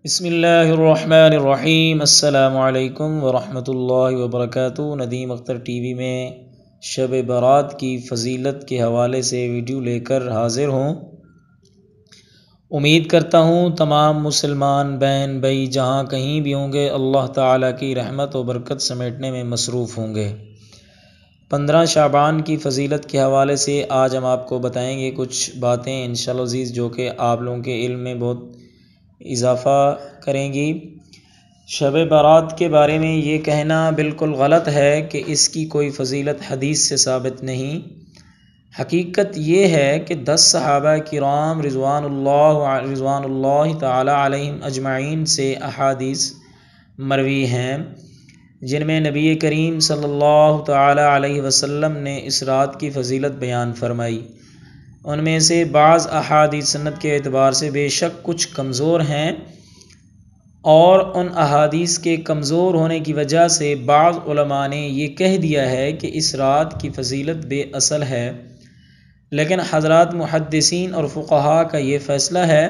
بسم اللہ الرحمن الرحیم۔ السلام علیکم ورحمۃ اللہ وبرکاتہ۔ ندیم اختر ٹی وی میں شب برات کی فضیلت کے حوالے سے ویڈیو لے کر حاضر ہوں۔ امید کرتا ہوں تمام مسلمان بہن بھائی جہاں کہیں بھی ہوں گے اللہ تعالیٰ کی رحمت و برکت سمیٹنے میں مصروف ہوں گے۔ 15 شعبان کی فضیلت کے حوالے سے آج ہم آپ کو بتائیں گے کچھ باتیں انشاءاللہ عزیز جو کہ آپ لوگوں کے علم میں بہت اضافہ کریں گی۔ شب برات کے بارے میں یہ کہنا بالکل غلط ہے کہ اس کی کوئی فضیلت حدیث سے ثابت نہیں۔ حقیقت یہ ہے کہ 10 صحابہ کرام رضوان اللہ تعالی علیہم اجمعین سے احادیث مروی ہیں جن میں نبی کریم صلی اللہ تعالی علیہ وسلم نے اس رات کی فضیلت بیان فرمائی۔ ان میں سے بعض احادیث سند کے اعتبار سے بے شک کچھ کمزور ہیں، اور ان احادیث کے کمزور ہونے کی وجہ سے بعض علماء نے یہ کہہ دیا ہے کہ اس رات کی فضیلت بے اصل ہے، لیکن حضرات محدثین اور فقہاء کا یہ فیصلہ ہے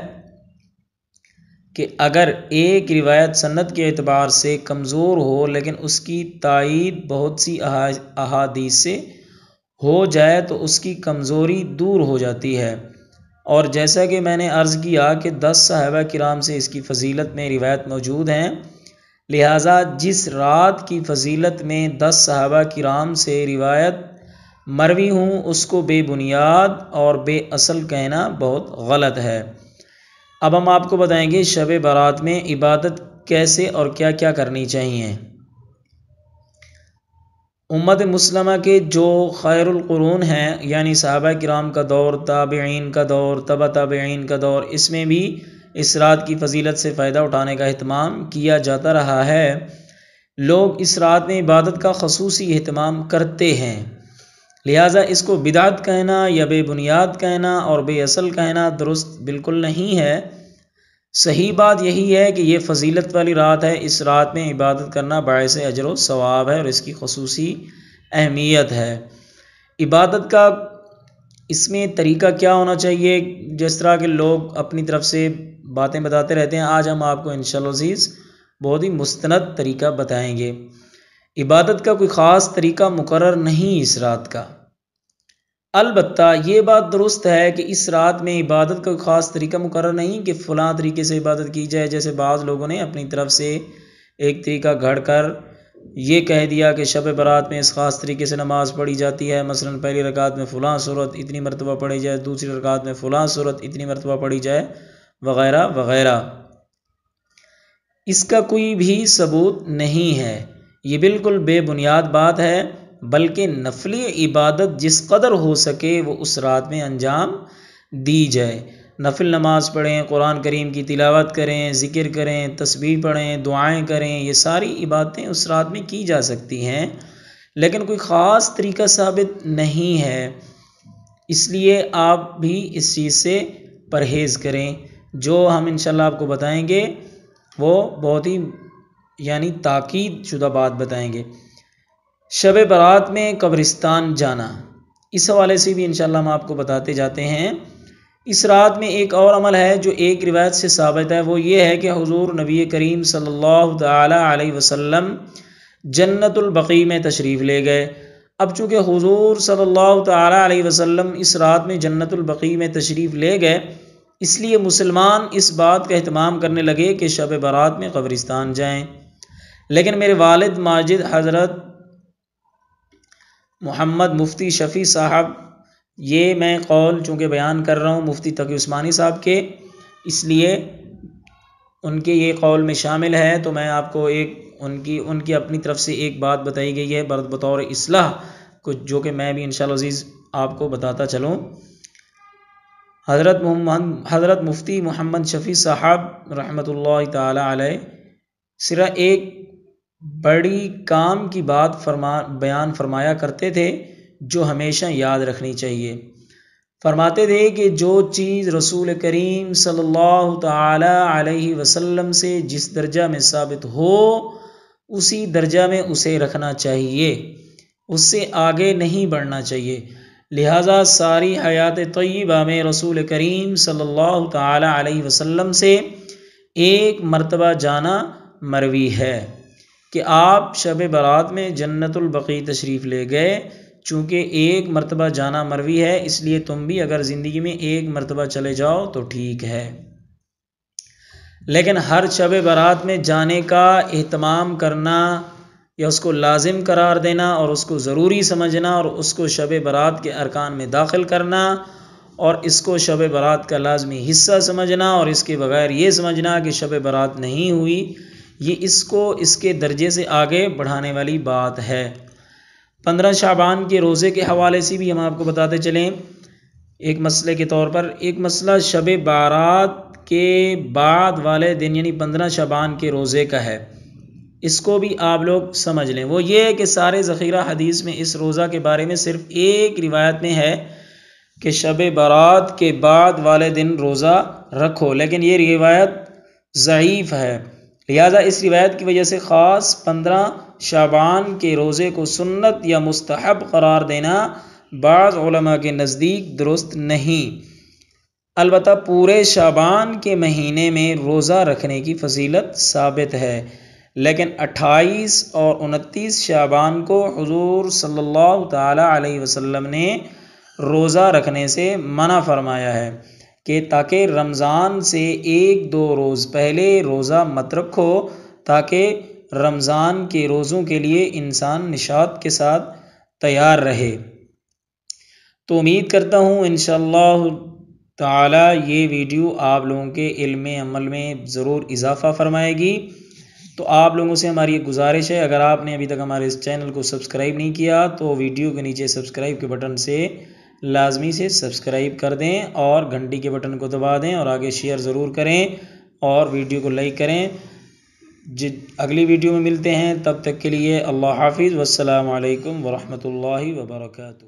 کہ اگر ایک روایت سند کے اعتبار سے کمزور ہو لیکن اس کی تائید بہت سی احادیث سے ہو جائے تو اس کی کمزوری دور ہو جاتی ہے، اور جیسا کہ میں نے عرض کیا کہ 10 صحابہ کرام سے اس کی فضیلت میں روایت موجود ہیں، لہٰذا جس رات کی فضیلت میں 10 صحابہ کرام سے روایت مروی ہوں اس کو بے بنیاد اور بے اصل کہنا بہت غلط ہے۔ اب ہم آپ کو بتائیں گے شب برات میں عبادت کیسے اور کیا کیا کرنی چاہیے۔ امت مسلمہ کے جو خیر القرون ہیں یعنی صحابہ کرام کا دور، تابعین کا دور، تبع تابعین کا دور، اس میں بھی اس رات کی فضیلت سے فائدہ اٹھانے کا اہتمام کیا جاتا رہا ہے۔ لوگ اس رات میں عبادت کا خصوصی اہتمام کرتے ہیں، لہٰذا اس کو بدعت کہنا یا بے بنیاد کہنا اور بے اصل کہنا درست بالکل نہیں ہے۔ صحیح بات یہی ہے کہ یہ فضیلت والی رات ہے، اس رات میں عبادت کرنا باعث اجر و ثواب ہے اور اس کی خصوصی اہمیت ہے۔ عبادت کا اس میں طریقہ کیا ہونا چاہیے؟ جس طرح کے لوگ اپنی طرف سے باتیں بتاتے رہتے ہیں، آج ہم آپ کو انشاءاللہ عزیز بہت ہی مستند طریقہ بتائیں گے۔ عبادت کا کوئی خاص طریقہ مقرر نہیں اس رات کا، البتہ یہ بات درست ہے کہ اس رات میں عبادت کا خاص طریقہ مقرر نہیں کہ فلاں طریقے سے عبادت کی جائے، جیسے بعض لوگوں نے اپنی طرف سے ایک طریقہ گھڑ کر یہ کہہ دیا کہ شب برات میں اس خاص طریقے سے نماز پڑھی جاتی ہے، مثلا پہلی رکعت میں فلاں سورت اتنی مرتبہ پڑھی جائے، دوسری رکعت میں فلاں سورت اتنی مرتبہ پڑھی جائے، وغیرہ وغیرہ۔ اس کا کوئی بھی ثبوت نہیں ہے، یہ بالکل بے بنیاد بات ہے، بلکہ نفلی عبادت جس قدر ہو سکے وہ اس رات میں انجام دی جائے۔ نفل نماز پڑھیں، قرآن کریم کی تلاوت کریں، ذکر کریں، تسبیح پڑھیں، دعائیں کریں، یہ ساری عبادتیں اس رات میں کی جا سکتی ہیں، لیکن کوئی خاص طریقہ ثابت نہیں ہے، اس لیے آپ بھی اس چیز سے پرہیز کریں۔ جو ہم انشاءاللہ آپ کو بتائیں گے وہ بہت ہی تاکید شدہ بات بتائیں گے۔ شب برات میں قبرستان جانا، اس حوالے سے بھی انشاءاللہ ہم آپ کو بتاتے جاتے ہیں۔ اس رات میں ایک اور عمل ہے جو ایک روایت سے ثابت ہے، وہ یہ ہے کہ حضور نبی کریم صلی اللہ تعالی علیہ وسلم جنت البقیع میں تشریف لے گئے۔ اب چونکہ حضور صلی اللہ تعالی علیہ وسلم اس رات میں جنت البقیع میں تشریف لے گئے، اس لیے مسلمان اس بات کا اہتمام کرنے لگے کہ شب برات میں قبرستان جائیں۔ لیکن میرے والد ماجد حضرت محمد مفتی شفیع صاحب، یہ میں قول چونکہ بیان کر رہا ہوں مفتی تقی عثمانی صاحب کے، اس لیے ان کے یہ قول میں شامل ہے، تو میں آپ کو ان کی اپنی طرف سے ایک بات بتائی گئی ہے بطور اصلاح کچھ، جو کہ میں بھی انشاءاللہ عزیز آپ کو بتاتا چلوں۔ حضرت مفتی محمد شفیع صاحب رحمۃ اللہ تعالی علیہ صرف ایک بڑی کام کی بات بیان فرمایا کرتے تھے جو ہمیشہ یاد رکھنی چاہیے۔ فرماتے تھے کہ جو چیز رسول کریم صلی اللہ تعالی علیہ وسلم سے جس درجہ میں ثابت ہو اسی درجہ میں اسے رکھنا چاہیے، اس سے آگے نہیں بڑھنا چاہیے۔ لہٰذا ساری حیات طیبہ میں رسول کریم صلی اللہ تعالی علیہ وسلم سے ایک مرتبہ جانا مروی ہے کہ آپ شب برات میں جنت البقیع تشریف لے گئے، چونکہ ایک مرتبہ جانا مروی ہے اس لیے تم بھی اگر زندگی میں ایک مرتبہ چلے جاؤ تو ٹھیک ہے، لیکن ہر شب برات میں جانے کا اہتمام کرنا یا اس کو لازم قرار دینا اور اس کو ضروری سمجھنا اور اس کو شب برات کے ارکان میں داخل کرنا اور اس کو شب برات کا لازمی حصہ سمجھنا اور اس کے بغیر یہ سمجھنا کہ شب برات نہیں ہوئی، یہ اس کو اس کے درجے سے آگے بڑھانے والی بات ہے۔ 15 شعبان کے روزے کے حوالے سے بھی ہم آپ کو بتاتے چلیں، ایک مسئلے کے طور پر ایک مسئلہ شب بارات کے بعد والے دن یعنی 15 شعبان کے روزے کا ہے، اس کو بھی آپ لوگ سمجھ لیں۔ وہ یہ ہے کہ سارے ذخیرہ حدیث میں اس روزہ کے بارے میں صرف ایک روایت میں ہے کہ شب برات کے بعد والے دن روزہ رکھو، لیکن یہ روایت ضعیف ہے، لہذا اس روایت کی وجہ سے خاص 15 شعبان کے روزے کو سنت یا مستحب قرار دینا بعض علماء کے نزدیک درست نہیں۔ البتہ پورے شعبان کے مہینے میں روزہ رکھنے کی فضیلت ثابت ہے، لیکن 28 اور 29 شعبان کو حضور صلی اللہ تعالی علیہ وسلم نے روزہ رکھنے سے منع فرمایا ہے کہ تاکہ رمضان سے 1-2 روز پہلے روزہ مت رکھو تاکہ رمضان کے روزوں کے لیے انسان نشاط کے ساتھ تیار رہے۔ تو امید کرتا ہوں انشاءاللہ تعالی یہ ویڈیو آپ لوگوں کے علم عمل میں ضرور اضافہ فرمائے گی۔ تو آپ لوگوں سے ہماری ایک گزارش ہے، اگر آپ نے ابھی تک ہمارے اس چینل کو سبسکرائب نہیں کیا تو ویڈیو کے نیچے سبسکرائب کے بٹن سے لازمی سے سبسکرائب کر دیں اور گھنٹی کے بٹن کو دبا دیں اور آگے شیئر ضرور کریں اور ویڈیو کو لائک کریں۔ اگلی ویڈیو میں ملتے ہیں، تب تک کے لیے اللہ حافظ، والسلام علیکم ورحمۃ اللہ وبرکاتہ۔